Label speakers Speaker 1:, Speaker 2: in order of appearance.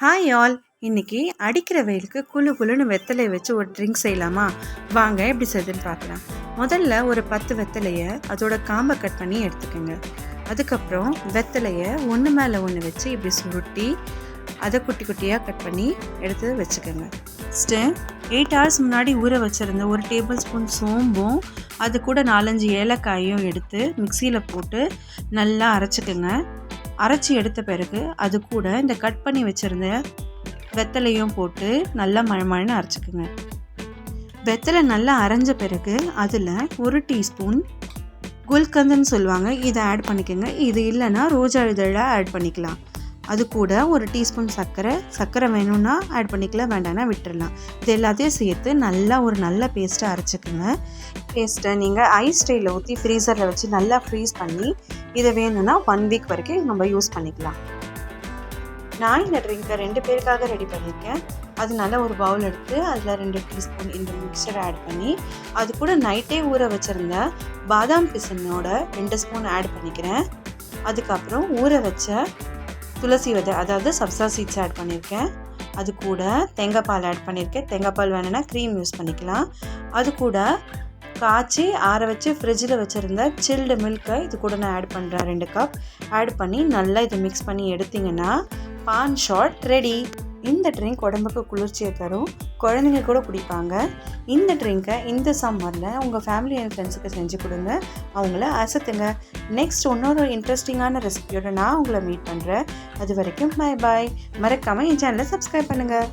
Speaker 1: Hi all. இன்னைக்கு அடிக்கிற வெயிலுக்கு குளு குளுன்னு வெத்தலையை வச்சு ஒரு ட்ரிங்க் செய்யலாமா? வாங்க எப்படி செய்யுதுன்னு பார்க்கலாம். முதல்ல ஒரு 10 வெத்தலையை அதோட காம்பை கட் பண்ணி எடுத்துக்கோங்க. அதுக்கப்புறம் வெத்தலையை ஒன்று மேலே ஒன்று வச்சு இப்படி சுருட்டி அதை குட்டி குட்டியாக கட் பண்ணி எடுத்து வச்சுக்கோங்க. ஃபஸ்ட்டு 8 hours முன்னாடி ஊற வச்சுருந்த 1 டேபிள் ஸ்பூன் சோம்பும் அது கூட 4-5 ஏலக்காயும் எடுத்து மிக்சியில் போட்டு நல்லா அரைச்சிக்கோங்க. அரைச்சி எடுத்த பிறகு அது கூட இந்த கட் பண்ணி வச்சுருந்த வெத்தலையும் போட்டு நல்லா மழமழன்னு அரைச்சிக்கோங்க. வெத்தலை நல்லா அரைஞ்ச பிறகு அதில் 1 டீஸ்பூன் குல்கந்துன்னு சொல்லுவாங்க, இதை ஆட் பண்ணிக்கோங்க. இது இல்லைன்னா ரோஜா இதழை ஆட் பண்ணிக்கலாம். அது கூட 1 டீஸ்பூன் சர்க்கரை வேணும்னா ஆட் பண்ணிக்கலாம், வேண்டாம்னா விட்டுடலாம். இது எல்லாத்தையும் சேர்த்து நல்லா ஒரு நல்ல பேஸ்ட்டை அரைச்சிக்கோங்க. பேஸ்ட்டை நீங்கள் ஐஸ் ட்ரேயில் ஊற்றி ஃப்ரீசரில் வச்சு நல்லா ஃப்ரீஸ் பண்ணி இதை வேணும்னா 1 வீக் வரைக்கும் நம்ம யூஸ் பண்ணிக்கலாம். நான் இந்த ட்ரிங்கை 2 பேருக்காக ரெடி பண்ணியிருக்கேன். அதனால ஒரு பவுல் எடுத்து அதில் 2 டீஸ்பூன் இந்த மிக்சரை ஆட் பண்ணி அது கூட நைட்டே ஊற வச்சுருந்த பாதாம் பிசினோட 2 ஸ்பூன் ஆட் பண்ணிக்கிறேன். அதுக்கப்புறம் ஊற வச்ச துளசி விதை, அதாவது சப்ஸா சீட்ஸ் ஆட் பண்ணியிருக்கேன். அது கூட தேங்காய் பால் ஆட் பண்ணியிருக்கேன். தேங்காய் பால் வேணும்னா க்ரீம் யூஸ் பண்ணிக்கலாம். அது கூட காய்ச்சி ஆற வச்சு ஃப்ரிட்ஜில் வச்சுருந்த சில்டு மில்கை இது கூட நான் ஆட் பண்ணுறேன். 2 கப் ஆட் பண்ணி நல்லா இதை மிக்ஸ் பண்ணி எடுத்திங்கன்னா பான் ஷாட் ரெடி. இந்த ட்ரிங்க் உடம்புக்கு குளிர்ச்சியை தரும், குழந்தைங்க கூட குடிப்பாங்க. இந்த ட்ரிங்கை இந்த சம்மரில் உங்கள் ஃபேமிலி அண்ட் ஃப்ரெண்ட்ஸுக்கு செஞ்சு கொடுங்க, அவங்கள அசத்துங்க. நெக்ஸ்ட் இன்னொரு இன்ட்ரெஸ்டிங்கான ரெசிபியோட நான் உங்களை மீட் பண்ணுறேன். அது வரைக்கும் பை பாய். மறக்காமல் என் சேனலை சப்ஸ்கிரைப் பண்ணுங்கள்.